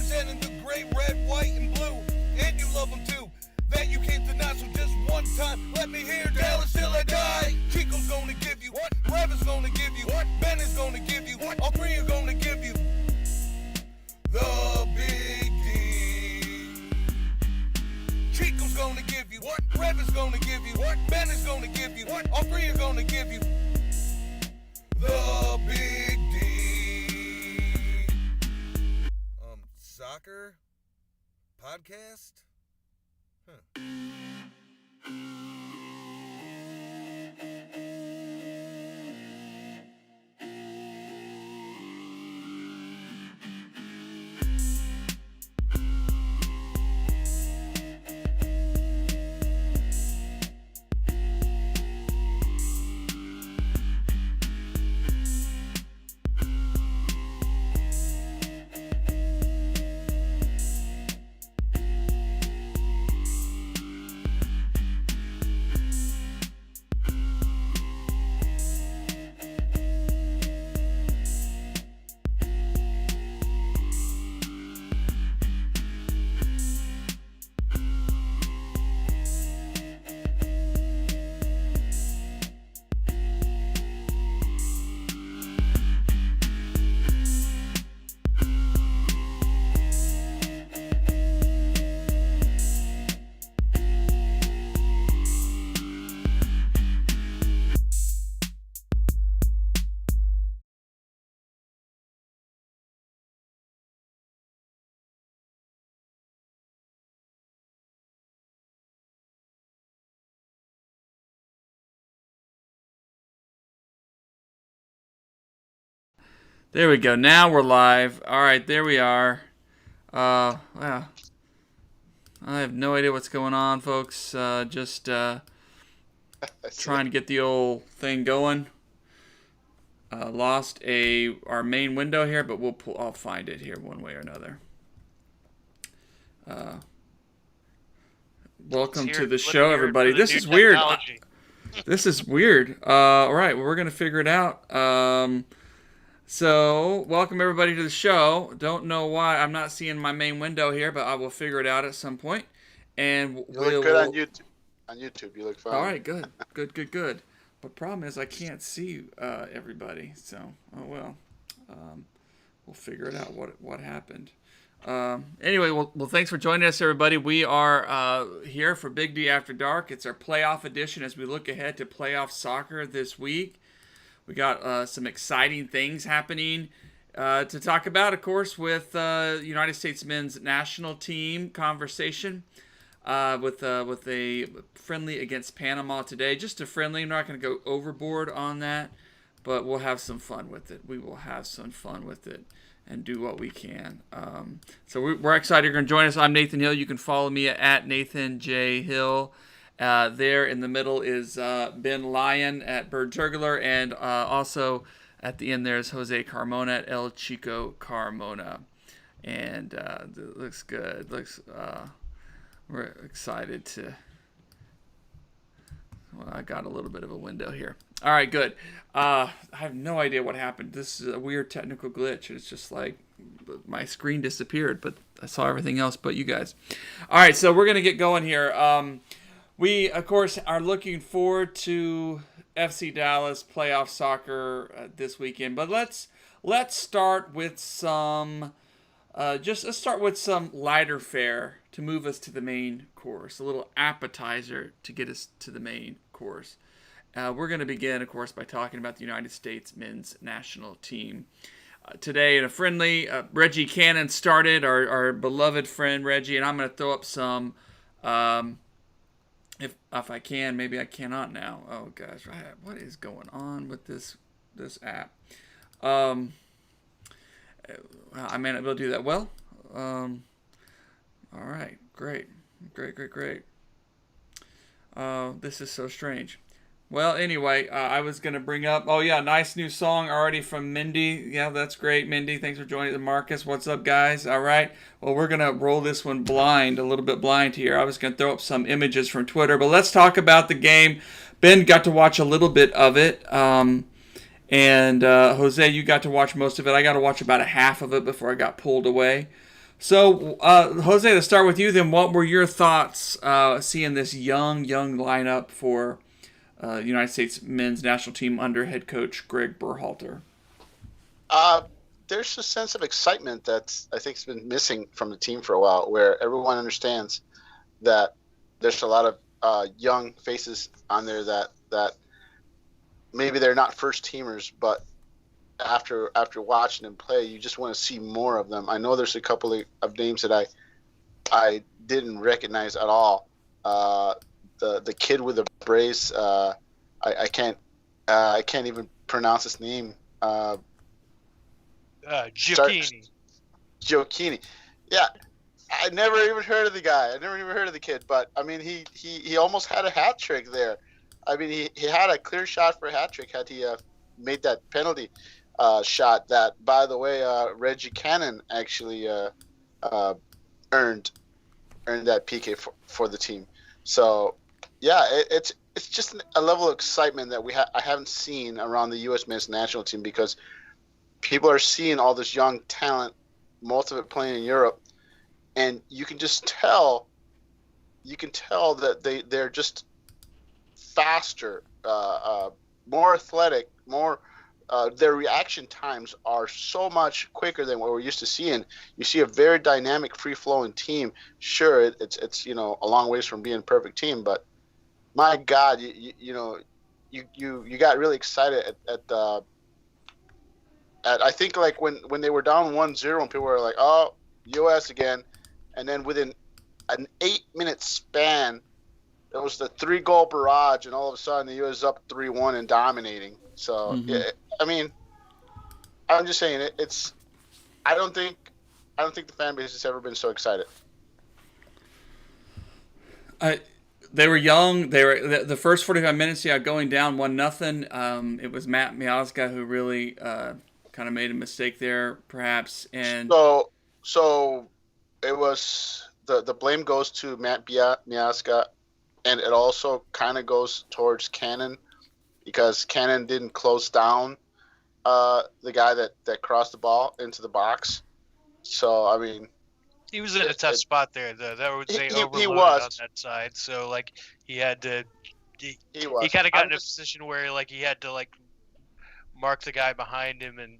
representing the gray, red, white, and blue. And you love them too. That you can't deny, so just one time, let me hear Dallas till I die. Chico's gonna give you what? Rev is gonna give you what? Ben is gonna give you what? All three are gonna give you the big D. Chico's gonna give you what? Rev is gonna give you what? Ben is gonna give you what? All three are gonna give you the big D. Soccer podcast? Huh. There we go. Now we're live. All right, there we are. Wow. I have no idea what's going on, folks. Just trying to get the old thing going. Lost our main window here, but I'll find it here one way or another. Welcome to the show, everybody. This is weird. This is weird. All right, well, we're gonna figure it out. So, welcome everybody to the show. Don't know why I'm not seeing my main window here, but I will figure it out at some point. And you look good on YouTube. On YouTube, you look fine. All right, good. But problem is I can't see everybody. So, oh well. We'll figure it out what happened. Anyway, well, thanks for joining us, everybody. We are here for Big D After Dark. It's our playoff edition as we look ahead to playoff soccer this week. We got some exciting things happening to talk about, of course, with United States men's national team conversation with a friendly against Panama today. Just a friendly. I'm not going to go overboard on that, but we'll have some fun with it. We will have some fun with it and do what we can. So we're excited you're going to join us. I'm Nathan Hill. You can follow me at Nathan J. Hill. There in the middle is Ben Lyon at Bird Turgler, and also at the end there's Jose Carmona at El Chico Carmona. And it looks good. We're excited to... Well, I got a little bit of a window here. All right, good. I have no idea what happened. This is a weird technical glitch. It's just like my screen disappeared, but I saw everything else but you guys. All right, so we're going to get going here. We, of course, are looking forward to FC Dallas playoff soccer this weekend. But let's start with some let's start with some lighter fare to move us to the main course, a little appetizer to get us to the main course. We're going to begin, of course, by talking about the United States men's national team. Today, in a friendly, Reggie Cannon started, our beloved friend Reggie, and I'm going to throw up some... If I can, maybe I cannot now. Oh gosh, what is going on with this app? I may not be able to do that well. All right, great. This is so strange. Well, anyway, I was going to bring up, nice new song already from Mindy. Yeah, that's great, Mindy. Thanks for joining. Marcus, what's up, guys? All right. Well, we're going to roll this one a little bit blind here. I was going to throw up some images from Twitter, but let's talk about the game. Ben got to watch a little bit of it, and Jose, you got to watch most of it. I got to watch about a half of it before I got pulled away So, Jose, to start with you, then, what were your thoughts seeing this young lineup for United States men's national team under head coach Greg Berhalter? Uh, there's a sense of excitement that I think has been missing from the team for a while, where everyone understands that there's a lot of young faces on there that maybe they're not first teamers, but after watching them play, you just want to see more of them. I know there's a couple of names that I didn't recognize at all. The kid with the brace, I can't even pronounce his name. Giochini. Giochini. Yeah, I never even heard of the guy. I never even heard of the kid. But I mean, he almost had a hat trick there. I mean, he had a clear shot for a hat trick had he made that penalty shot. That, by the way, Reggie Cannon actually earned that PK for the team. So yeah, it's just a level of excitement that I haven't seen around the U.S. men's national team, because people are seeing all this young talent, most of it playing in Europe, and you can tell that they're just faster, more athletic, more. Their reaction times are so much quicker than what we're used to seeing. You see a very dynamic, free-flowing team. Sure, it's a long ways from being a perfect team, but my God, you got really excited at I think like when they were down 1-0 and people were like, oh, U.S. again, and then within an 8-minute span, it was the 3-goal barrage, and all of a sudden the U.S. is up 3-1 and dominating. So yeah, I mean, I'm just saying it's. I don't think the fan base has ever been so excited. They were young. They were the first 45 minutes. Yeah, going down 1-0. It was Matt Miazga who really kind of made a mistake there, perhaps. And so it was the blame goes to Matt Miazga, and it also kind of goes towards Cannon, because Cannon didn't close down the guy that crossed the ball into the box. So I mean, he was in a tough spot there, though. That would say overloaded he was on that side. So like he had to. He kind of got in a position where like he had to like mark the guy behind him and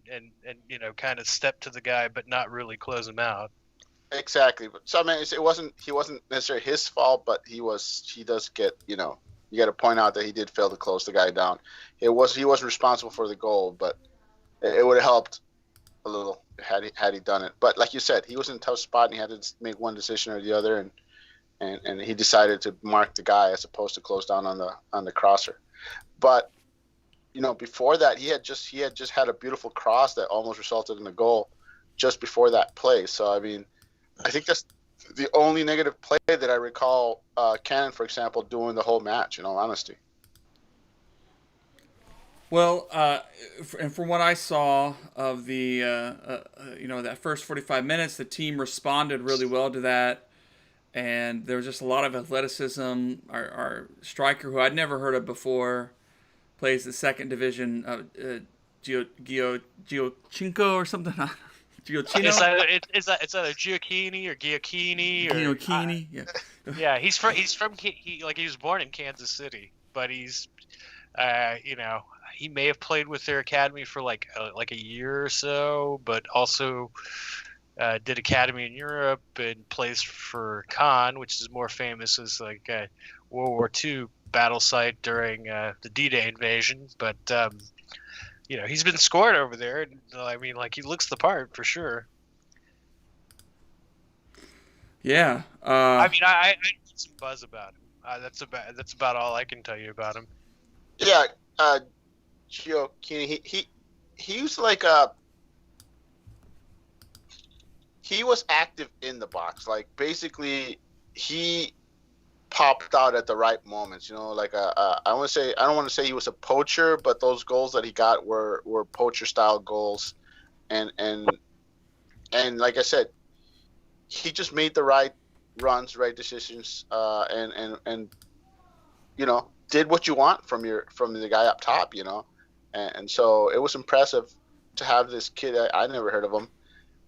kind of step to the guy, but not really close him out. Exactly. So I mean, he wasn't necessarily his fault, but he does get, you got to point out that he did fail to close the guy down. He wasn't responsible for the goal, but it would have helped a little had he done it. But like you said, he was in a tough spot and he had to make one decision or the other, and he decided to mark the guy as opposed to close down on the crosser. But before that, he had just had a beautiful cross that almost resulted in a goal just before that play. So I mean, I think that's the only negative play that I recall Cannon, for example, doing the whole match, in all honesty. Well, and from what I saw of the that first 45 minutes, the team responded really well to that, and there was just a lot of athleticism. Our striker, who I'd never heard of before, plays the second division of Giochinko or something. Giochino? It's either Giochini or Giochini or Giochini. Yeah, he was born in Kansas City, but he's he may have played with their academy for like a year or so, but also did academy in Europe and plays for Caen, which is more famous as like a World War II battle site during the D-Day invasion. But he's been scored over there. I mean, like, he looks the part for sure. Yeah. I mean, I get some buzz about him. That's about all I can tell you about him. Yeah, Giochini, he was like he was active in the box. Like, basically, he popped out at the right moments. Like I don't want to say he was a poacher, but those goals that he got were poacher style goals, and like I said, he just made the right runs, right decisions, and did what you want from the guy up top, and so it was impressive to have this kid. I never heard of him,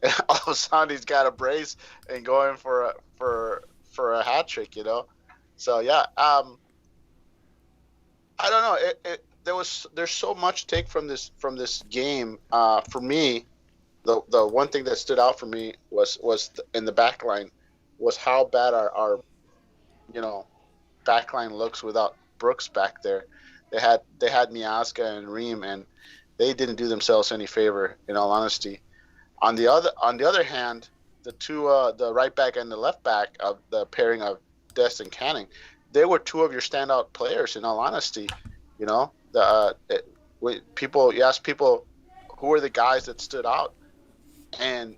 and all of a sudden he's got a brace and going for a hat trick, So yeah, I don't know. There's so much to take from this game. For me, the one thing that stood out for me was in the back line was how bad our back line looks without Brooks back there. They had Miazga and Reem, and they didn't do themselves any favor, in all honesty. On the other hand, the two the right back and the left back of the pairing of Dest and Canning, they were two of your standout players, in all honesty. You ask people who were the guys that stood out, and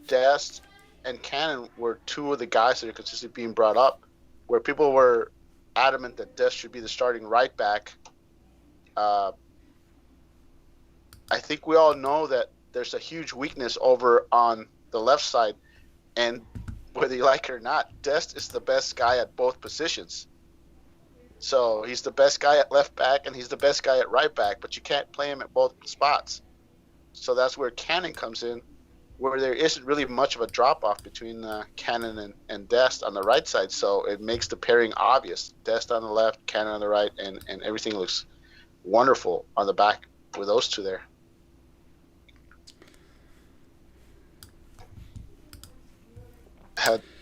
Dest and Cannon were two of the guys that are consistently being brought up, where people were adamant that Dest should be the starting right back. I think we all know that there's a huge weakness over on the left side, and whether you like it or not, Dest is the best guy at both positions. So he's the best guy at left back and he's the best guy at right back, but you can't play him at both spots. So that's where Cannon comes in, where there isn't really much of a drop-off between Cannon and Dest on the right side. So it makes the pairing obvious. Dest on the left, Cannon on the right, and everything looks wonderful on the back with those two there.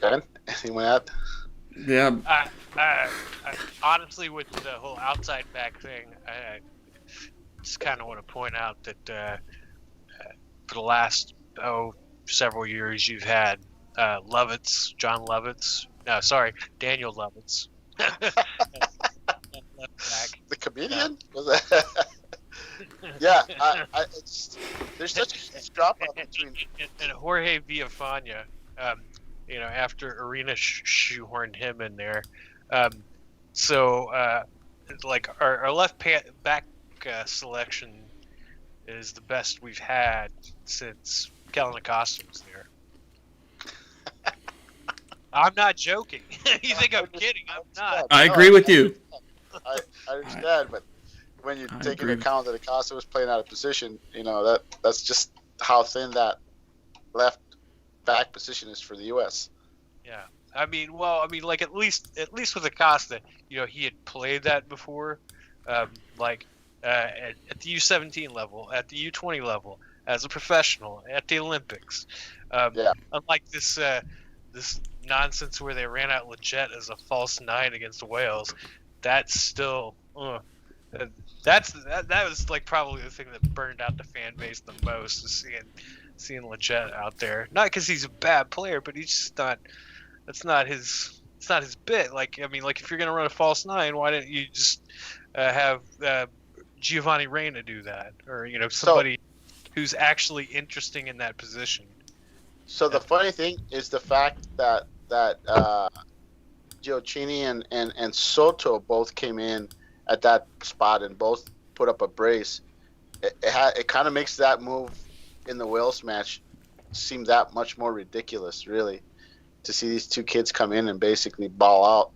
Ben, anyone add? Yeah. I honestly, with the whole outside back thing, I just kind of want to point out that for the last several years, you've had Daniel Lovitz. Left back. The comedian? Was that? Yeah, there's such a huge drop-off between... And Jorge Villafana, after Arena shoehorned him in there. Like our left back selection is the best we've had since Kellen Acosta was there. I'm not joking. You think I'm kidding? I'm not. I agree with you. I understand, but when you take into account that Acosta was playing out of position, that's just how thin that left back position is for the U.S. Yeah, like at least with Acosta, he had played that before, at the U17 level, at the U20 level, as a professional, at the Olympics. Unlike this nonsense where they ran out Leggett as a false nine against Wales, that's still that was like probably the thing that burned out the fan base the most, is seeing Leggett out there. Not because he's a bad player, but he's just not. It's not his bit. Like if you're gonna run a false nine, why didn't you just have Giovanni Reina do that, or somebody who's actually interesting in that position? So the funny thing is the fact that Gioacchini and Soto both came in at that spot and both put up a brace. It kind of makes that move in the Wales match seem that much more ridiculous, really, to see these two kids come in and basically ball out,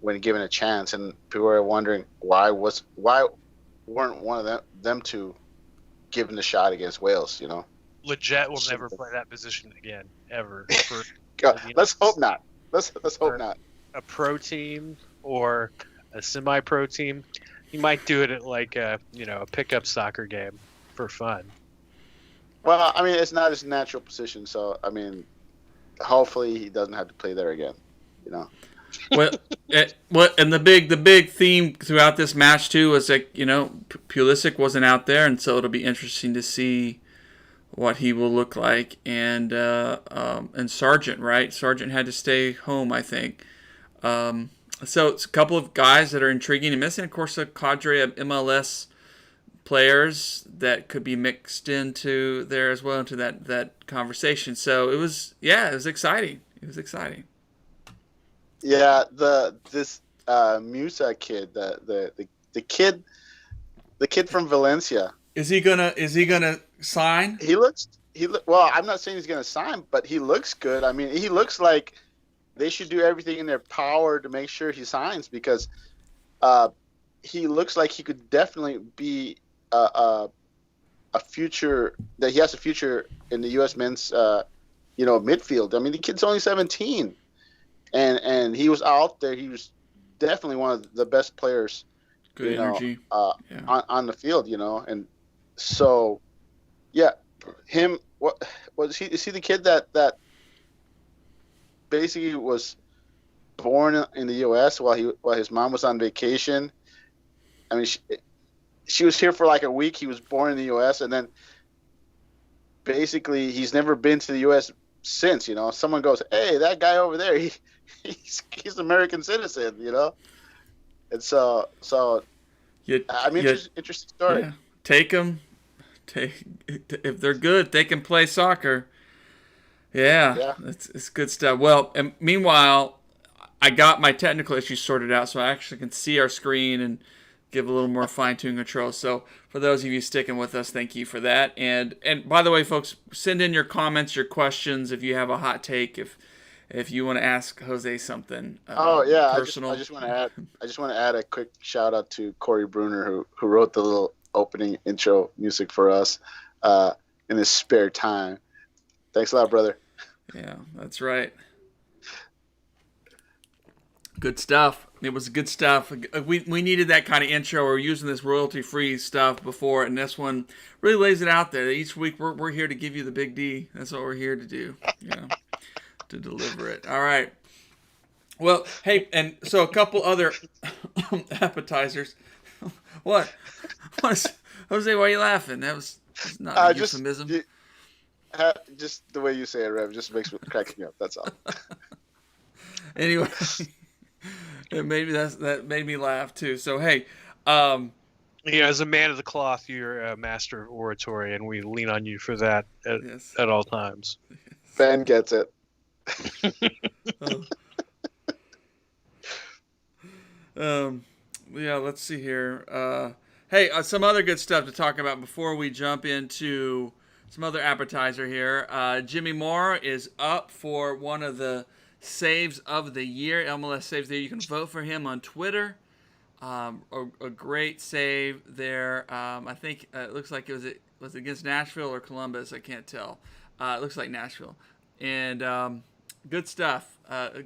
when given a chance. And people are wondering why weren't one of them two given the shot against Wales, Leggett will never play that position again, ever. Let's hope not. Let's hope not. A pro team or a semi-pro team, he might do it at a pickup soccer game for fun. Well, it's not his natural position, so hopefully he doesn't have to play there again. And the big theme throughout this match too was that Pulisic wasn't out there, and so it'll be interesting to see what he will look like. And Sargent, right? Sargent had to stay home, I think. So it's a couple of guys that are intriguing and missing, of course, a cadre of MLS players that could be mixed into there as well, into that conversation. So it was exciting. It was exciting. Yeah, this Musa kid, the kid from Valencia. Is he gonna sign? Well, I'm not saying he's gonna sign, but he looks good. He looks like they should do everything in their power to make sure he signs, because he looks like he could definitely be a a future, that he has a future in the U.S. men's midfield. I mean, the kid's only 17, and he was out there. He was definitely one of the best players. Good energy. Yeah. On the field, and so yeah, him. What was he? Is he the kid that basically was born in the U.S. while his mom was on vacation? I mean, she was here for like a week. He was born in the U.S. and then basically he's never been to the U.S. since. Someone goes, "Hey, that guy over there, he's an American citizen," And so I mean, interesting story. Yeah. Take them. If they're good, they can play soccer. Yeah. It's good stuff. Well, and meanwhile, I got my technical issues sorted out, so I actually can see our screen and give a little more fine-tuned control. So for those of you sticking with us, thank you for that. And by the way, folks, send in your comments, your questions if you have a hot take, if you want to ask Jose something. Personal. I just want to add a quick shout out to Corey Bruner who wrote the little opening intro music for us in his spare time. Thanks a lot, brother. Yeah, that's right. Good stuff. It was good stuff. We needed that kind of intro. We're using this royalty-free stuff before, and this one really lays it out there. Each week we're here to give you the big D. That's what we're here to do, to deliver it. All right. Well, hey, and so a couple other appetizers. What? Jose, why are you laughing? That's not a euphemism. Just the way you say it, Rev, just makes me crack me up. That's all. Anyway. That made me laugh too. So hey, as a man of the cloth, you're a master of oratory, and we lean on you for that at all times. Ben gets it. Yeah. Let's see here. Hey, some other good stuff to talk about before we jump into some other appetizer here. Jimmy Moore is up for one of the saves of the year, MLS saves there. You can vote for him on Twitter. A great save there. I think it looks like was it against Nashville or Columbus? I can't tell. It looks like Nashville. And good stuff. A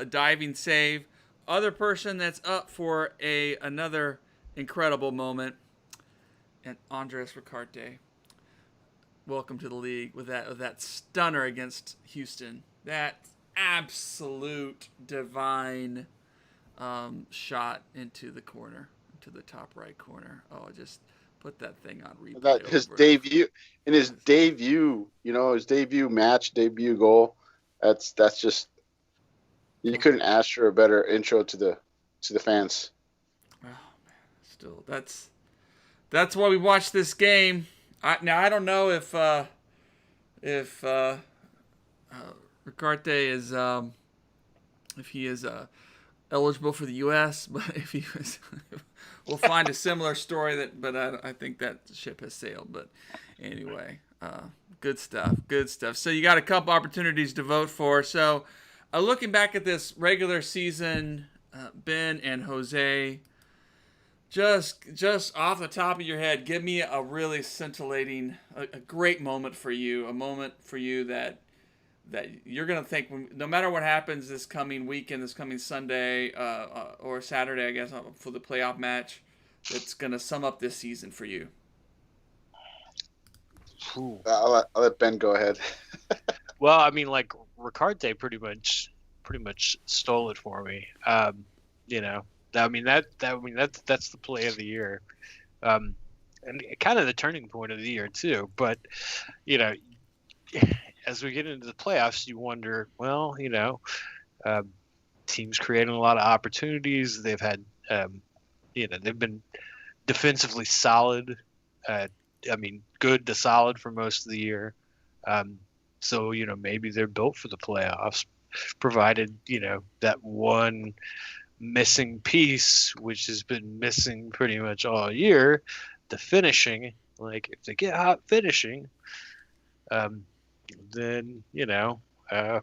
diving save. Other person that's up for another incredible moment, and Andres Ricarte. Welcome to the league with that stunner against Houston. That absolute divine shot into the corner, into the top right corner. Oh, just put that thing on replay. His debut debut goal. That's just, you couldn't ask for a better intro to the fans. Oh man, still that's why we watched this game. I don't know if Ricarte is if he is eligible for the U.S., but if he was, we'll find a similar story but I think that ship has sailed. But anyway, good stuff. So you got a couple opportunities to vote for. So looking back at this regular season, Ben and Jose, just off the top of your head, give me a really scintillating, a great moment for you, a moment for you that you're going to think, no matter what happens this coming weekend, this coming Sunday or Saturday, I guess, for the playoff match, that's going to sum up this season for you. I'll let Ben go ahead. Well, I mean, like, Ricarte pretty much stole it for me. That's the play of the year, and kind of the turning point of the year too. But as we get into the playoffs, you wonder, well, teams creating a lot of opportunities. They've had, they've been defensively solid. Good to solid for most of the year. So maybe they're built for the playoffs, provided that one missing piece, which has been missing pretty much all year, the finishing. Like, if they get hot finishing, then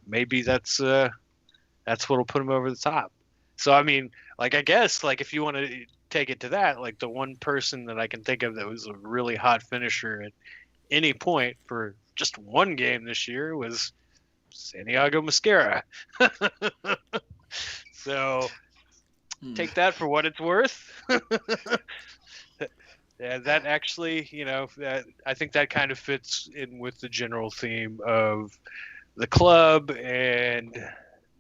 maybe that's what'll put them over the top. So I mean, like, I guess, like, if you want to take it to that, like the one person that I can think of that was a really hot finisher at any point for just one game this year was Santiago Mosquera. So take that for what it's worth. Yeah, that actually, that I think that kind of fits in with the general theme of the club and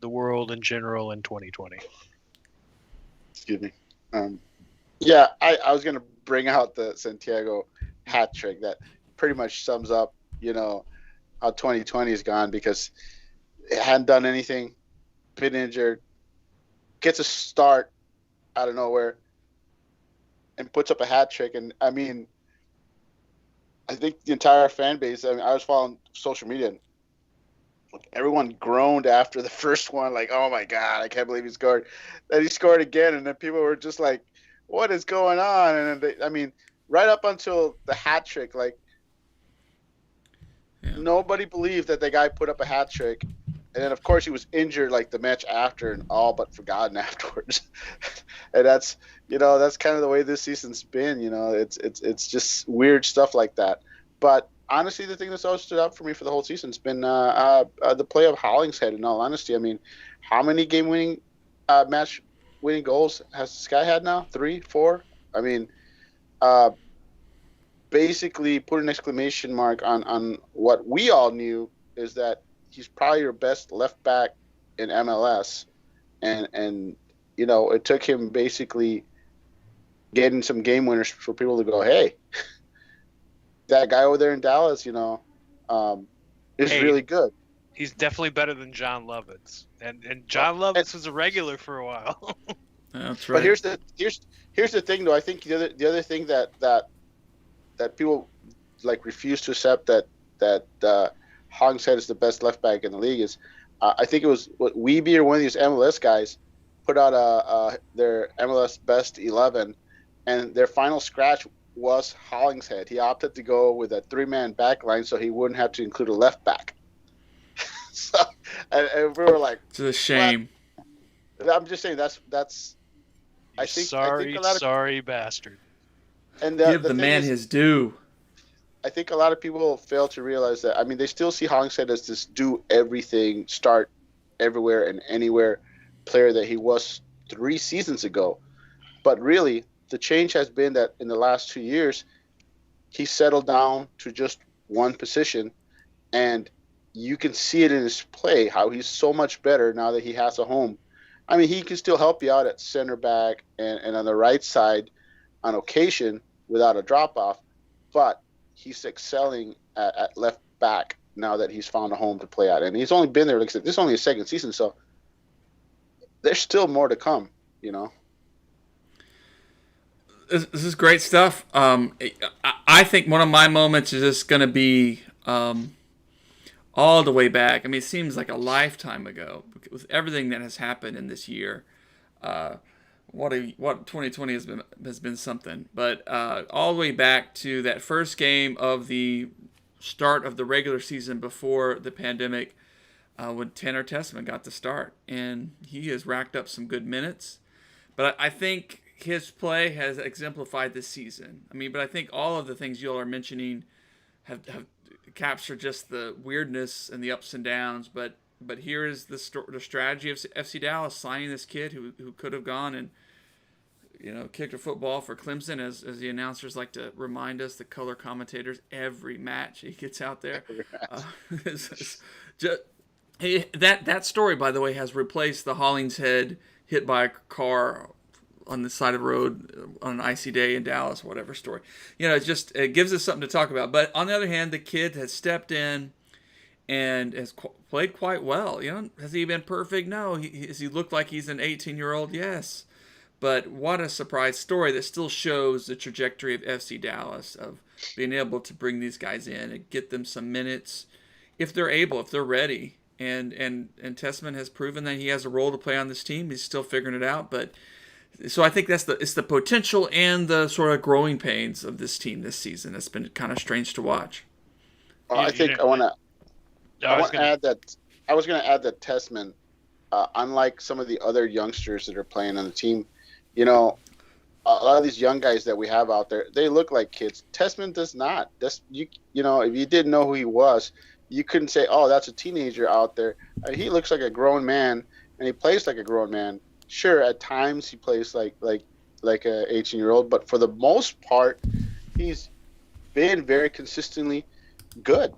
the world in general in 2020. Excuse me. Yeah, I was gonna bring out the Santiago hat trick that pretty much sums up, how 2020 is gone, because it hadn't done anything, been injured, gets a start out of nowhere, and puts up a hat trick. And I mean, I think the entire fan base. I mean, I was following social media, and everyone groaned after the first one, like, "Oh my God, I can't believe he scored!" Then he scored again, and then people were just like, "What is going on?" And then I mean, right up until the hat trick, like, nobody believed that the guy put up a hat trick. And then, of course, he was injured like the match after, and all but forgotten afterwards. And that's kind of the way this season's been. It's just weird stuff like that. But honestly, the thing that's always stood out for me for the whole season has been the play of Hollingshead. In all honesty, I mean, how many game-winning, match-winning goals has this guy had now? 3, 4? I mean, basically put an exclamation mark on what we all knew, is that he's probably your best left back in MLS, and it took him basically getting some game winners for people to go, hey, that guy over there in Dallas, is really good. He's definitely better than John Lovitz, and John Lovitz was a regular for a while. That's right. But here's the thing, though. I think the other thing that people like refuse to accept that Hollingshead is the best left back in the league is, I think it was Weeby or one of these MLS guys put out their MLS best 11, and their final scratch was Hollingshead. He opted to go with a 3-man back line so he wouldn't have to include a left back. So, and we were like, it's a shame. Well, I'm just saying that's. I think sorry bastard. And give the man his due. I think a lot of people fail to realize that. I mean, they still see Hollingshead as this do everything, start everywhere and anywhere player that he was 3 seasons ago. But really, the change has been that in the last 2 years, he settled down to just one position, and you can see it in his play, how he's so much better now that he has a home. I mean, he can still help you out at center back and on the right side on occasion without a drop-off, but he's excelling at left back now that he's found a home to play at. And he's only been there, like I said, this is only his second season, so there's still more to come, This is great stuff. I think one of my moments is just going to be all the way back. I mean, it seems like a lifetime ago with everything that has happened in this year. What 2020 has been something. But all the way back to that first game of the start of the regular season before the pandemic, when Tanner Tessman got the start, and he has racked up some good minutes. But I think his play has exemplified this season. I mean, but I think all of the things you all are mentioning have captured just the weirdness and the ups and downs. But here is the strategy of FC Dallas signing this kid who could have gone and kicked a football for Clemson, as the announcers like to remind us, the color commentators, every match he gets out there. That story, by the way, has replaced the Hollingshead hit by a car on the side of the road on an icy day in Dallas, whatever story. It gives us something to talk about. But on the other hand, the kid has stepped in and has played quite well. Has he been perfect? No. Has he looked like he's an 18-year-old? Yes. But what a surprise story that still shows the trajectory of FC Dallas, of being able to bring these guys in and get them some minutes if they're able, if they're ready. And Tessman has proven that he has a role to play on this team. He's still figuring it out, but so I think it's the potential and the sort of growing pains of this team this season. It's been kind of strange to watch. I think I want to add that Tessman, unlike some of the other youngsters that are playing on the team, lot of these young guys that we have out there, they look like kids. Tessman does not. That's you know, if you didn't know who he was, you couldn't say, "Oh, that's a teenager out there." He looks like a grown man, and he plays like a grown man. Sure, at times he plays like a 18-year-old, but for the most part, he's been very consistently good.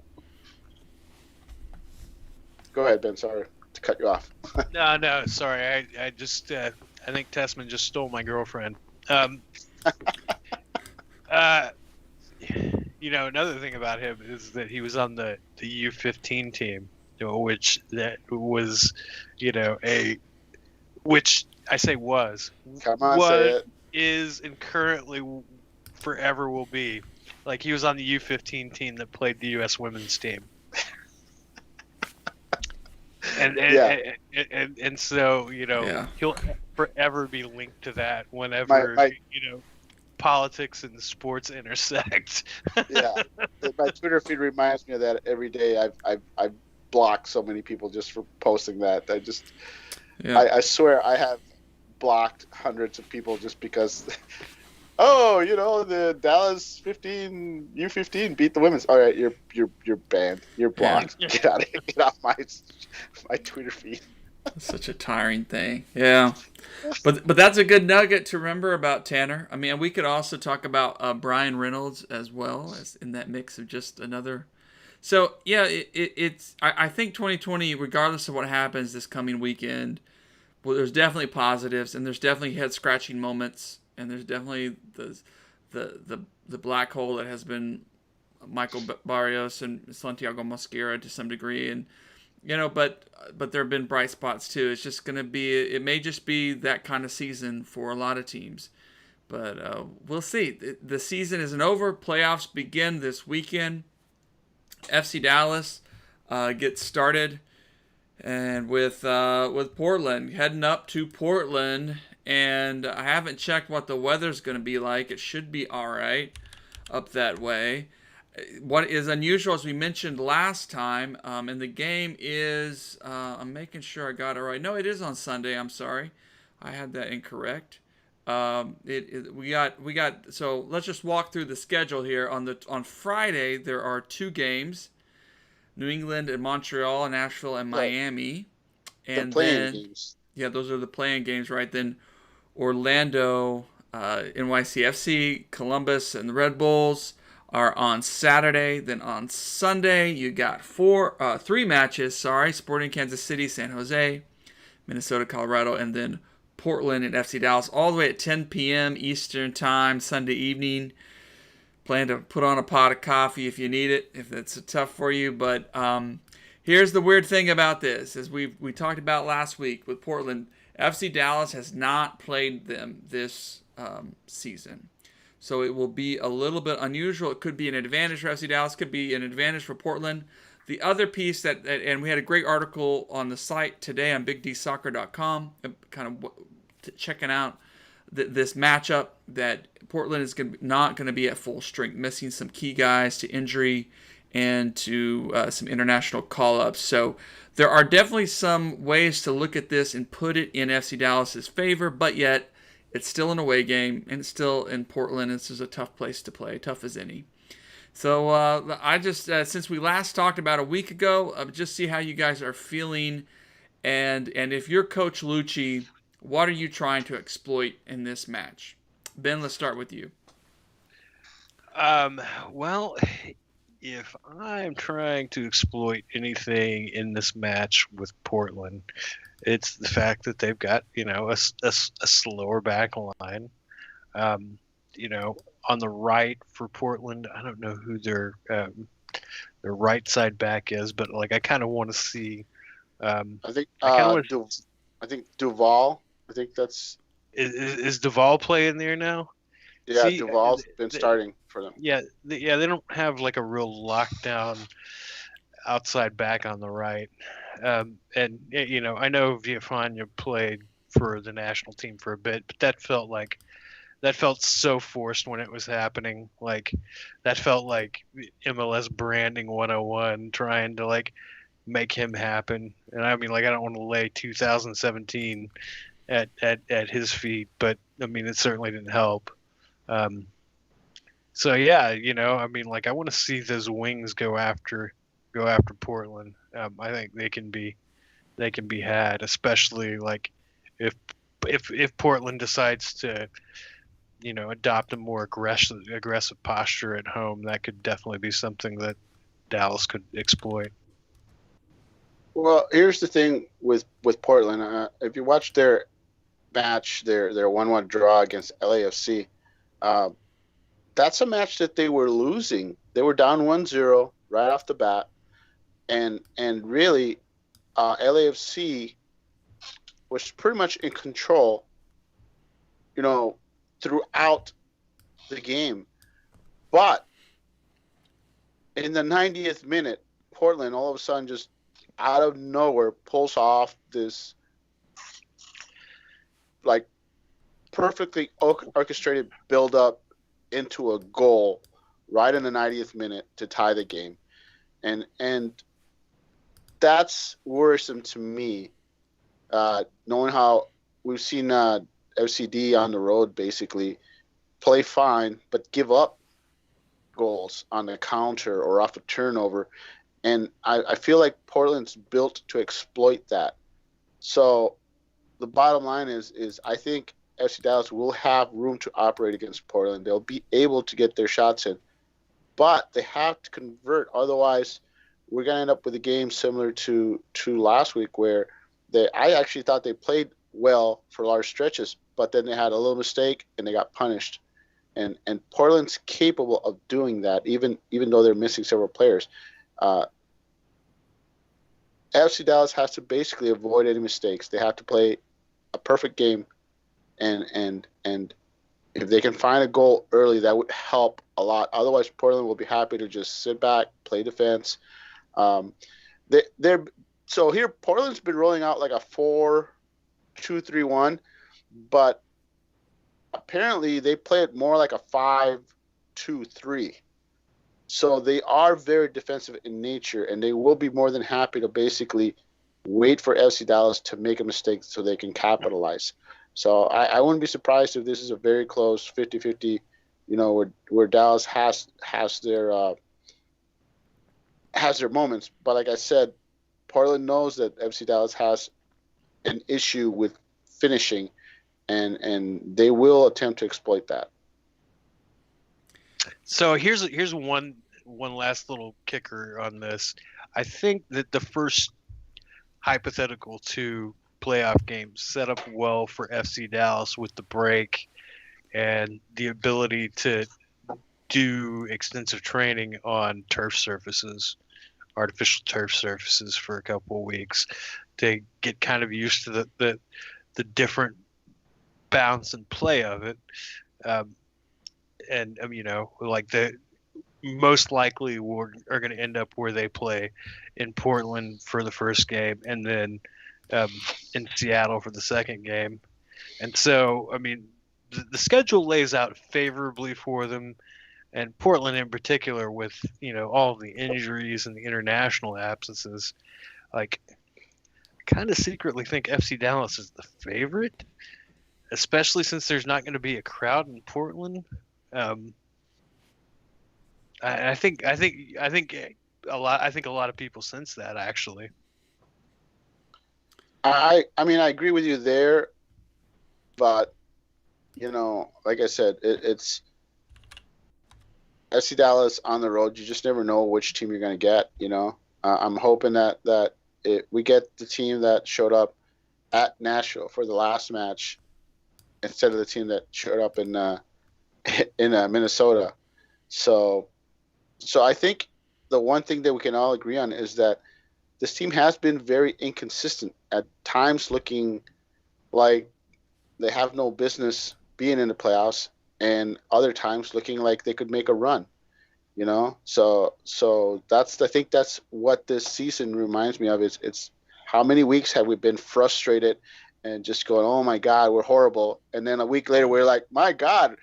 Go ahead, Ben. Sorry to cut you off. No, sorry. I just I think Tessman just stole my girlfriend. You know, another thing about him is that he was on the U15 team, you know, which that was, you know, which I say was, Come on, say it. is, and currently forever will be. Like, he was on the U15 team that played the U.S. women's team. And so, you know, he'll forever be linked to that whenever, you know, politics and sports intersect. Yeah, my Twitter feed reminds me of that every day. I've blocked so many people just for posting that. I swear I have blocked hundreds of people just because. Oh, you know, the Dallas U15 beat the women's. All right, you're banned. You're blocked. Yeah. Get off my Twitter feed. Such a tiring thing. Yeah. But that's a good nugget to remember about Tanner. I mean, we could also talk about Brian Reynolds as well, as in that mix of just another. So, yeah, I think 2020, regardless of what happens this coming weekend, well, there's definitely positives, and there's definitely head-scratching moments, and there's definitely the black hole that has been Michael Barrios and Santiago Mosquera to some degree, and you know, but there have been bright spots too. It's just gonna be, it may just be that kind of season for a lot of teams, but we'll see. The season isn't over. Playoffs begin this weekend. FC Dallas gets started, and with Portland, heading up to Portland. And I haven't checked what the weather's going to be like. It should be all right up that way. What is unusual, as we mentioned last time, and the game is, I'm making sure I got it right. No, it is on Sunday. I'm sorry, I had that incorrect. We got. So let's just walk through the schedule here. On Friday there are 2 games: New England and Montreal, and Nashville and Miami. And the playing games. Yeah, those are the playing games, right? Then Orlando, NYCFC, Columbus, and the Red Bulls are on Saturday. Then on Sunday, you got 3 matches. Sporting Kansas City, San Jose, Minnesota, Colorado, and then Portland and FC Dallas, all the way at 10 p.m. Eastern Time, Sunday evening. Plan to put on a pot of coffee if you need it, if that's tough for you. But here's the weird thing about this, as we talked about last week with Portland. FC Dallas has not played them this season. So it will be a little bit unusual. It could be an advantage for FC Dallas, could be an advantage for Portland. The other piece and we had a great article on the site today on BigDSoccer.com, kind of checking out this matchup, that Portland is not going to be at full strength, missing some key guys to injury and to some international call-ups. So there are definitely some ways to look at this and put it in FC Dallas's favor, but yet it's still an away game, and it's still in Portland. This is a tough place to play, tough as any. So I just, since we last talked about a week ago, just see how you guys are feeling, and if you're Coach Lucci, what are you trying to exploit in this match? Ben, let's start with you. Well, if I'm trying to exploit anything in this match with Portland, it's the fact that they've got, you know, a slower back line. You know, on the right for Portland, I don't know who their right side back is, but like I kind of want to see. I think Duval. I think that's. Is Duval playing there now? Yeah, Duval's been starting for them. Yeah, they don't have like a real lockdown outside back on the right. And you know, I know Villafaña played for the national team for a bit, but that felt so forced when it was happening. Like that felt like MLS branding 101, trying to like make him happen. And I mean, like, I don't want to lay 2017 at his feet, but I mean, it certainly didn't help. So yeah, I mean, like I want to see those Wings go after Portland. I think they can be had, especially like if Portland decides to adopt a more aggressive posture at home, that could definitely be something that Dallas could exploit. Well, here's the thing with Portland. If you watch their match, their 1-1 draw against LAFC, that's a match that they were losing. They were down 1-0 right off the bat, and really, LAFC was pretty much in control, throughout the game. But in the 90th minute, Portland all of a sudden just out of nowhere pulls off this like perfectly orchestrated build up into a goal right in the 90th minute to tie the game. And that's worrisome to me, knowing how we've seen FCD on the road basically play fine, but give up goals on the counter or off a turnover. And I feel like Portland's built to exploit that. So the bottom line is I think FC Dallas will have room to operate against Portland. They'll be able to get their shots in, but they have to convert. Otherwise, we're going to end up with a game similar to last week where I actually thought they played well for large stretches, but then they had a little mistake and they got punished. And Portland's capable of doing that, even though they're missing several players. FC Dallas has to basically avoid any mistakes. They have to play a perfect game, and if they can find a goal early, that would help a lot. Otherwise, Portland will be happy to just sit back, play defense. So here Portland's been rolling out like a 4-2-3-1, but apparently they play it more like a 5-2-3. So they are very defensive in nature, and they will be more than happy to basically wait for FC Dallas to make a mistake so they can capitalize. So I wouldn't be surprised if this is a very close 50-50, where Dallas has their moments. But like I said, Portland knows that FC Dallas has an issue with finishing, and they will attempt to exploit that. So here's one last little kicker on this. I think that the first hypothetical 2 playoff games set up well for FC Dallas with the break and the ability to do extensive training on artificial turf surfaces for a couple of weeks to get kind of used to the different bounce and play of it. And like the most likely are going to end up where they play in Portland for the first game, and then in Seattle for the second game. And so, I mean, the schedule lays out favorably for them, and Portland in particular, with all the injuries and the international absences. Like, I kind of secretly think FC Dallas is the favorite, especially since there's not going to be a crowd in Portland. I think a lot of people sense that, actually. I mean, I agree with you there, but like I said, it's FC Dallas on the road. You just never know which team you're going to get. I'm hoping that we get the team that showed up at Nashville for the last match instead of the team that showed up in Minnesota. So I think the one thing that we can all agree on is that this team has been very inconsistent, at times looking like they have no business being in the playoffs, and other times looking like they could make a run. So I think that's what this season reminds me of. It's how many weeks have we been frustrated and just going, oh my God, we're horrible, and then a week later we're like, my God,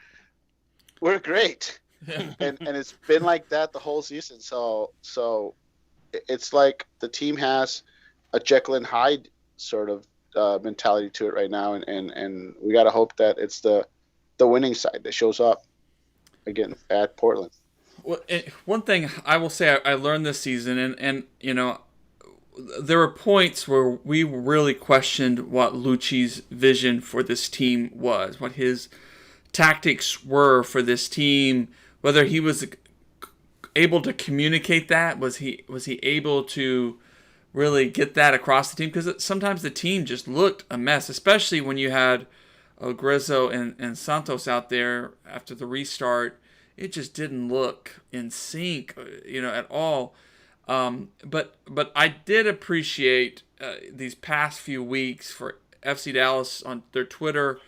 we're great. and it's been like that the whole season. So it's like the team has a Jekyll and Hyde sort of mentality to it right now, and we got to hope that it's the winning side that shows up again at Portland. Well, one thing I will say I learned this season, and there were points where we really questioned what Lucci's vision for this team was, what his tactics were for this team, whether he was able to communicate that, was he able to really get that across the team, because sometimes the team just looked a mess, especially when you had Grezzo and Santos out there after the restart. It just didn't look in sync, at all. But I did appreciate these past few weeks for FC Dallas on their Twitter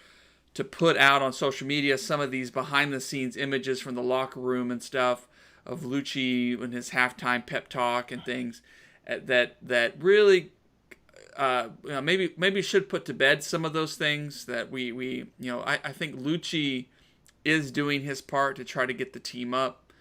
to put out on social media some of these behind-the-scenes images from the locker room and stuff of Lucci and his halftime pep talk and things that really maybe should put to bed some of those things that I think Lucci is doing his part to try to get the team up.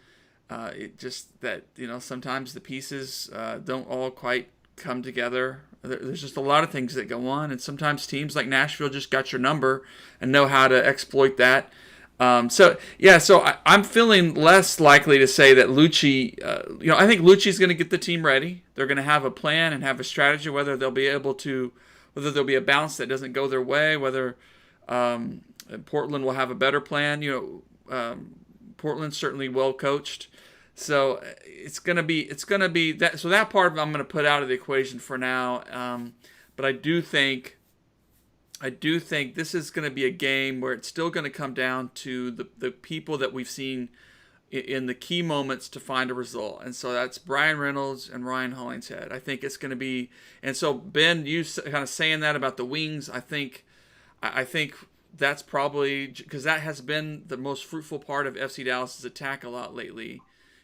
It just that sometimes the pieces don't all quite come together. There's just a lot of things that go on, and sometimes teams like Nashville just got your number and know how to exploit that. So I'm feeling less likely to say that Lucci. I think Lucci's going to get the team ready. They're going to have a plan and have a strategy. Whether there'll be a bounce that doesn't go their way, whether Portland will have a better plan. Portland's certainly well coached, so it's gonna be that. So that part of it I'm gonna put out of the equation for now. But I do think this is gonna be a game where it's still gonna come down to the people that we've seen in the key moments to find a result, and so that's Brian Reynolds and Ryan Hollingshead. I think it's gonna be, and so Ben, you kind of saying that about the wings. I think that's probably because that has been the most fruitful part of FC Dallas's attack a lot lately,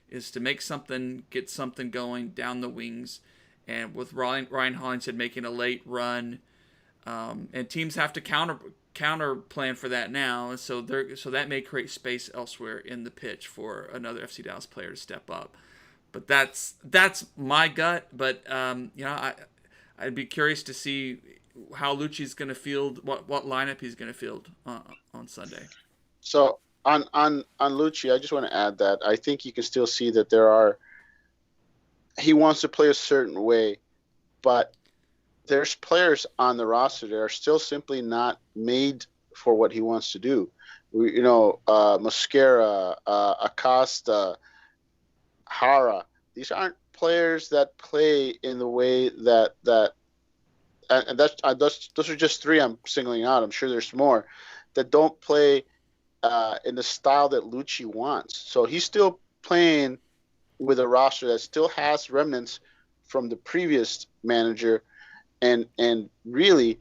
is to get something going down the wings, and with Ryan Hollingshead making a late run, and teams have to counter plan for that now, so that may create space elsewhere in the pitch for another FC Dallas player to step up. But that's my gut. But I'd be curious to see how Lucci's going to field, what lineup he's going to field on Sunday. So on Lucci, I just want to add that I think you can still see that he wants to play a certain way, but there's players on the roster that are still simply not made for what he wants to do. Mosquera, Acosta, Hara. These aren't players that play in the way that and those are just three I'm singling out. I'm sure there's more that don't play in the style that Lucci wants. So he's still playing with a roster that still has remnants from the previous manager, and really,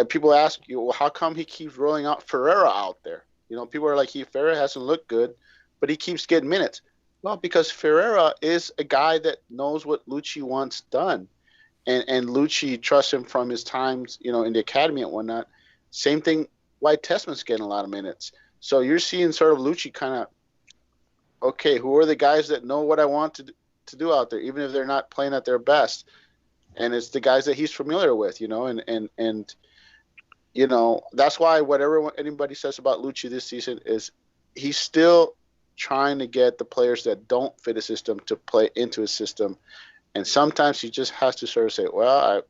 people ask you, well, how come he keeps rolling out Ferreira out there? People are like, Ferreira hasn't looked good, but he keeps getting minutes. Well, because Ferreira is a guy that knows what Lucci wants done. And Lucci trusts him from his times, in the academy and whatnot. Same thing, White Testment's getting a lot of minutes. So you're seeing sort of Lucci kind of, okay, who are the guys that know what I want to do out there, even if they're not playing at their best? And it's the guys that he's familiar with, and that's why whatever anybody says about Lucci this season is he's still trying to get the players that don't fit a system to play into his system. And sometimes he just has to sort of say, well,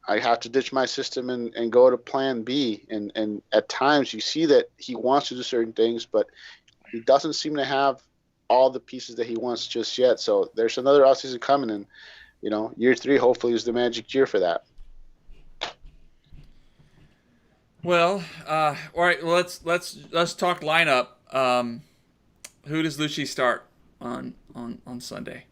I have to ditch my system and go to plan B. And at times you see that he wants to do certain things, but he doesn't seem to have all the pieces that he wants just yet. So there's another offseason coming, and, year 3 hopefully is the magic year for that. Well, all right. Well, let's talk lineup. Who does Lucci start on Sunday?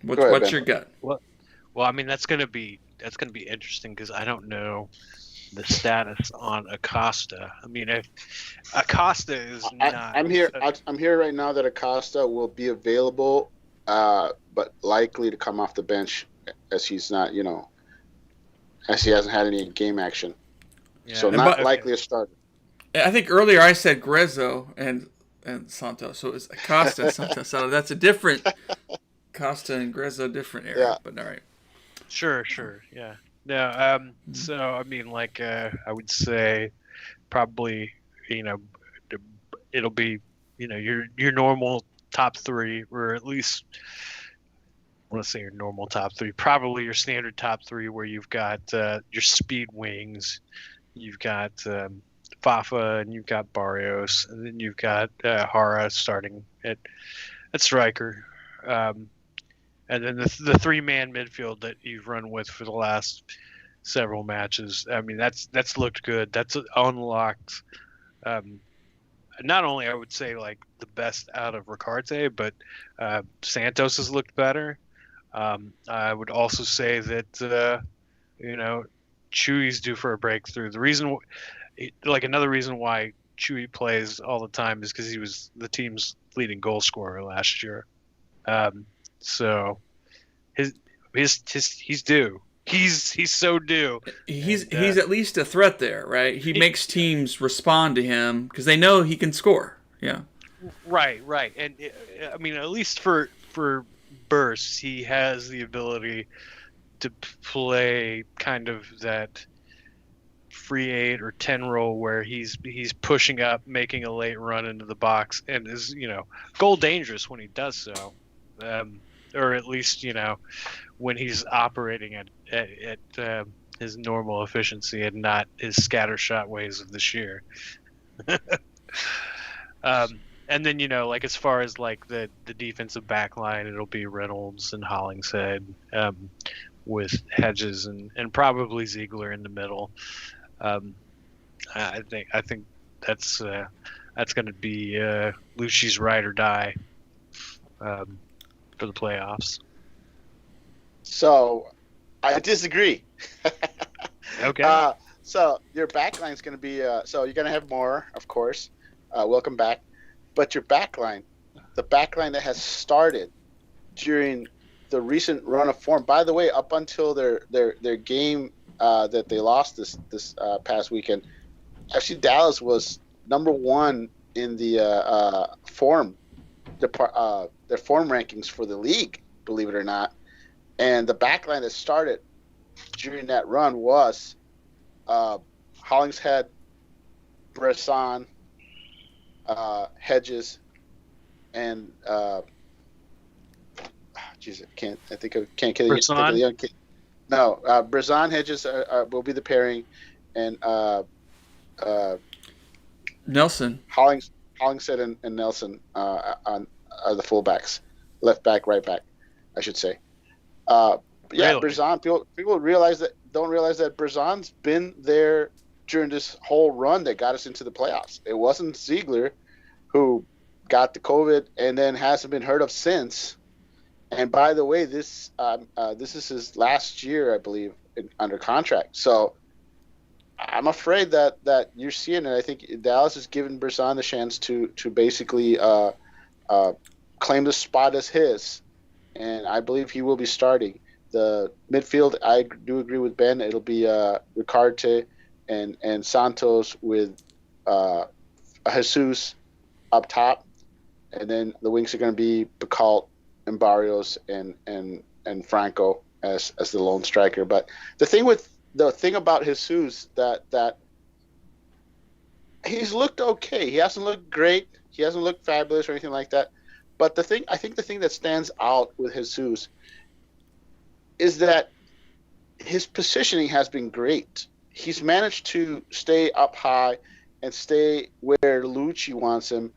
What's your gut? Well, I mean that's gonna be interesting because I don't know the status on Acosta. I mean, if Acosta is not, I'm here right now that Acosta will be available, but likely to come off the bench as he's not, as he hasn't had any game action. Yeah. So not likely a starter. I think earlier I said Grezzo and Santos, so it's Acosta and Santos. So that's a different Costa and Grezzo, different era. Yeah. But all right. Sure, yeah. No, so I mean, like, I would say probably, you know, it'll be, your normal top three, or at least I want to say your normal top three, probably your standard top three, where you've got your speed wings, you've got Fafa, and you've got Barrios, and then you've got Hara starting at striker. And then the three-man midfield that you've run with for the last several matches. I mean, that's looked good. That's unlocked. Not only I would say like the best out of Ricarte, but Santos has looked better. I would also say that Chewy's due for a breakthrough. Another reason why Chewy plays all the time is because he was the team's leading goal scorer last year. So he's due. He's so due. He's at least a threat there, right? He makes teams respond to him because they know he can score. Yeah. Right. And I mean, at least for bursts, he has the ability to play kind of that free 8 or 10 role where he's pushing up, making a late run into the box, and is goal dangerous when he does so. Or at least when he's operating at his normal efficiency and not his scattershot ways of this year. And then like as far as like the defensive back line, it'll be Reynolds and Hollingshead with Hedges and probably Ziegler in the middle. I think that's going to be Lucci's ride or die for the playoffs. So, I disagree. Okay. So your backline is going to be so you're going to have more, of course. Welcome back. But your backline, the backline that has started during the recent run of form. By the way, up until their game that they lost this past weekend, actually Dallas was number one in the their form rankings for the league, believe it or not. And the backline that started during that run was Hollingshead, Bresson, Hedges, and can't think of the young kid. No, Bresson, Hedges will be the pairing, and Nelson, Hollingshead and Nelson are the fullbacks, left back, right back, I should say. Really? Bresson. People don't realize that Bresson's been there during this whole run that got us into the playoffs. It wasn't Ziegler who got the COVID and then hasn't been heard of since. And by the way, this is his last year, I believe, under contract. So I'm afraid that you're seeing it. I think Dallas is giving Bresson the chance to basically claim the spot as his, and I believe he will be starting. The midfield, I do agree with Ben. It'll be Ricarte and Santos with Jesus up top, and then the wings are going to be Picault and Barrios and Franco as the lone striker. But the thing about Jesus that he's looked okay. He hasn't looked great. He hasn't looked fabulous or anything like that. But I think the thing that stands out with Jesus is that his positioning has been great. He's managed to stay up high and stay where Lucci wants him.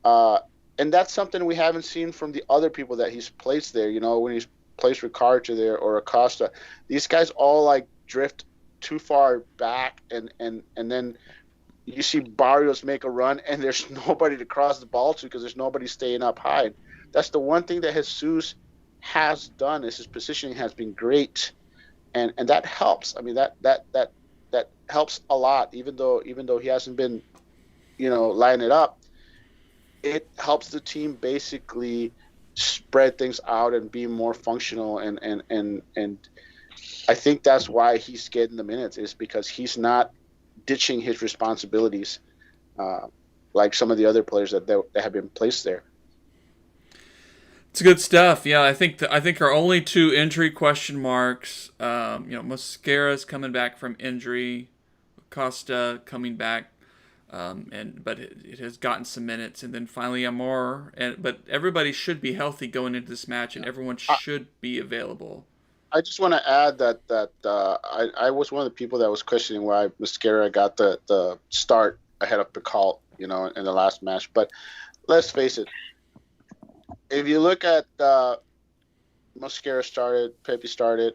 And that's something we haven't seen from the other people that he's placed there. When he's placed Ricarte there or Acosta, these guys all like drift too far back, and then you see Barrios make a run and there's nobody to cross the ball to because there's nobody staying up high. That's the one thing that Jesus has done, is his positioning has been great, and that helps. I mean that helps a lot. Even though he hasn't been, lining it up, it helps the team basically spread things out and be more functional. And I think that's why he's getting the minutes, is because he's not ditching his responsibilities like some of the other players that have been placed there. It's good stuff. Yeah, I think our only two injury question marks. Mosquera's coming back from injury, Costa coming back, but it has gotten some minutes, and then finally Amor. But everybody should be healthy going into this match, and everyone should be available. I just want to add that I was one of the people that was questioning why Mosquera got the start ahead of Picault, in the last match. But let's face it, if you look at Mosquera started, Pepe started.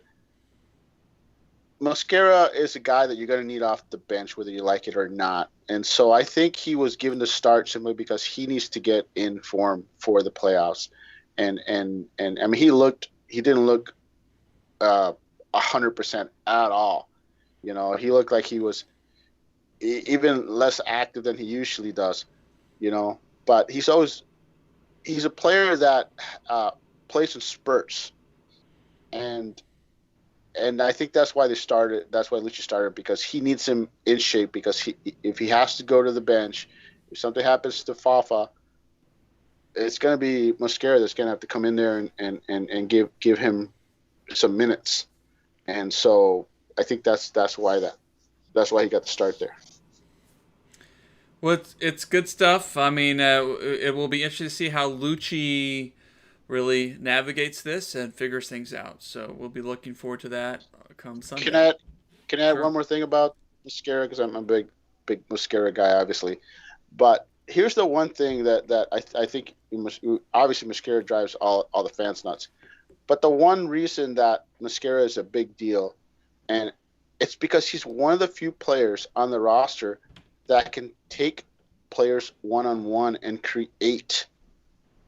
Mosquera is a guy that you're going to need off the bench, whether you like it or not. And so I think he was given the start simply because he needs to get in form for the playoffs. And I mean, he didn't look 100% at all. He looked like he was even less active than he usually does. But he's a player that plays in spurts, and I think that's why they started. That's why Lucci started, because he needs him in shape. Because if he has to go to the bench, if something happens to Fafa, it's going to be Mosquera that's going to have to come in there and give him some minutes. And so I think that's why he got the start there. Well, it's good stuff. I mean, it will be interesting to see how Lucci really navigates this and figures things out. So we'll be looking forward to that come Sunday. Can I add one more thing about Mosquera, because I'm a big Mosquera guy, obviously. But here's the one thing that I think obviously Mosquera drives all the fans nuts. But the one reason that Mosquera is a big deal, and it's because he's one of the few players on the roster that can take players one-on-one and create.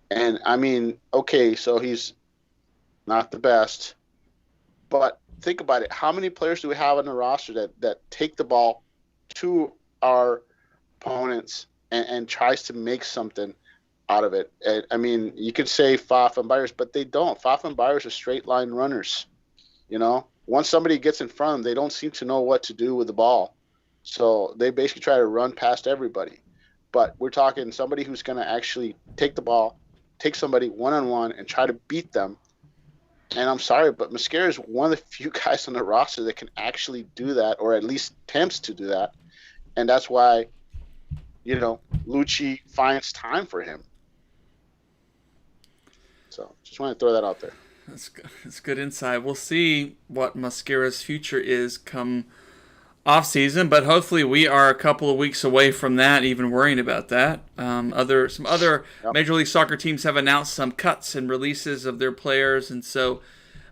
And I mean, okay, so he's not the best, but think about it. How many players do we have on the roster that take the ball to our opponents and tries to make something out of it? And, I mean, you could say Faf and Byers, but they don't. Faf and Byers are straight line runners. Once somebody gets in front of them, they don't seem to know what to do with the ball. So they basically try to run past everybody. But we're talking somebody who's going to actually take the ball, take somebody one-on-one, and try to beat them. And I'm sorry, but Mosquera is one of the few guys on the roster that can actually do that, or at least attempts to do that. And that's why, Lucci finds time for him. So just want to throw that out there. That's good insight. We'll see what Mosquera's future is come off season, but hopefully we are a couple of weeks away from that, even worrying about that. Some other Major League Soccer teams have announced some cuts and releases of their players, and so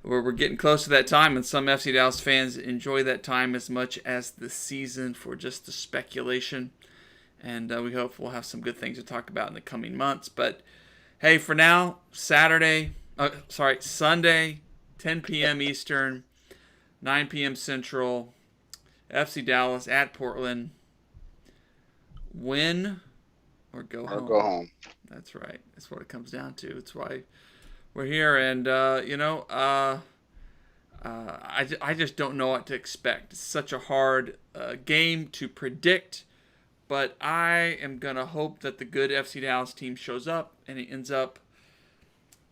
we're getting close to that time, and some FC Dallas fans enjoy that time as much as the season for just the speculation. And we hope we'll have some good things to talk about in the coming months. But hey, for now, Sunday, 10 p.m. Eastern, 9 p.m. Central, FC Dallas at Portland. Win or go home. Go home. That's right. That's what it comes down to. That's why we're here. And, I just don't know what to expect. It's such a hard game to predict. But I am going to hope that the good FC Dallas team shows up and it ends up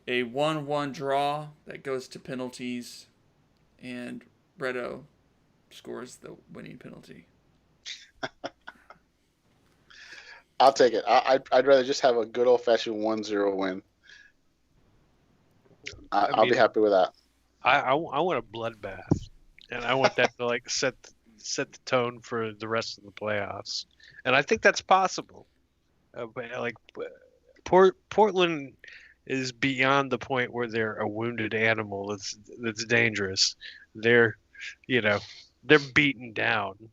a 1-1 draw that goes to penalties, and Bredo scores the winning penalty. I'll take it. I'd rather just have a good old-fashioned 1-0 win. I'll be happy with that. I want a bloodbath, and I want that to set the tone for the rest of the playoffs, and I think that's possible. Portland is beyond the point where they're a wounded animal that's dangerous. They're beaten down.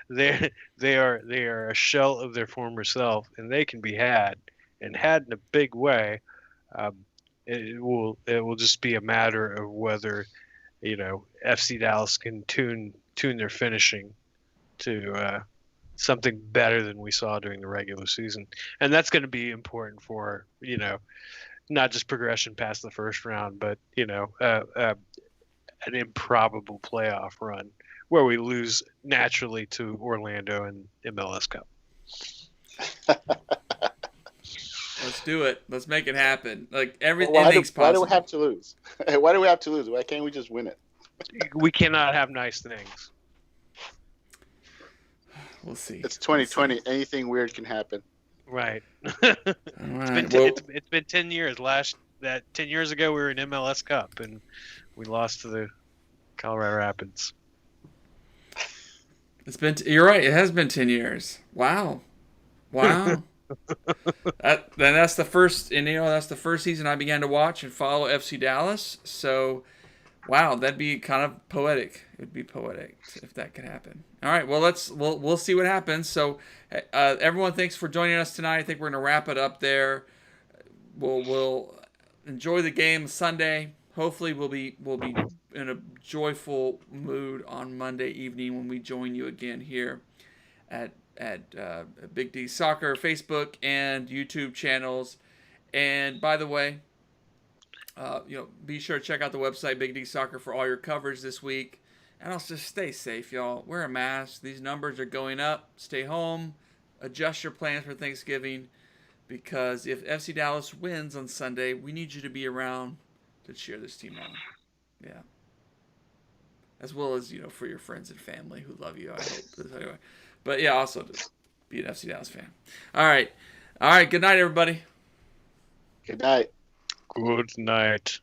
they are a shell of their former self, and they can be had in a big way. It will just be a matter of whether FC Dallas can tune their finishing to something better than we saw during the regular season, and that's going to be important for not just progression past the first round, but an improbable playoff run where we lose naturally to Orlando and MLS Cup. Let's do it. Let's make it happen. Like anything's Why possible. do we have to lose? Why do we have to lose? Why can't we just win it? We cannot have nice things. We'll see. It's 2020. Anything weird can happen. Right. All right. It's been 10 years. 10 years ago, we were in MLS Cup, and we lost to the Colorado Rapids. You're right. It has been 10 years. Wow. That's the first, and that's the first season I began to watch and follow FC Dallas. So, wow, that'd be kind of poetic. It'd be poetic if that could happen. All right. Well, we'll see what happens. So, everyone, thanks for joining us tonight. I think we're gonna wrap it up there. We'll enjoy the game Sunday. Hopefully, we'll be in a joyful mood on Monday evening when we join you again here at Big D Soccer Facebook and YouTube channels. And by the way, be sure to check out the website Big D Soccer for all your coverage this week. And also stay safe, y'all. Wear a mask. These numbers are going up. Stay home. Adjust your plans for Thanksgiving, because if FC Dallas wins on Sunday, we need you to be around to cheer this team on. Yeah. As well as, for your friends and family who love you, I hope. Anyway. But yeah, also to be an FC Dallas fan. All right. Good night, everybody. Good night. Good night.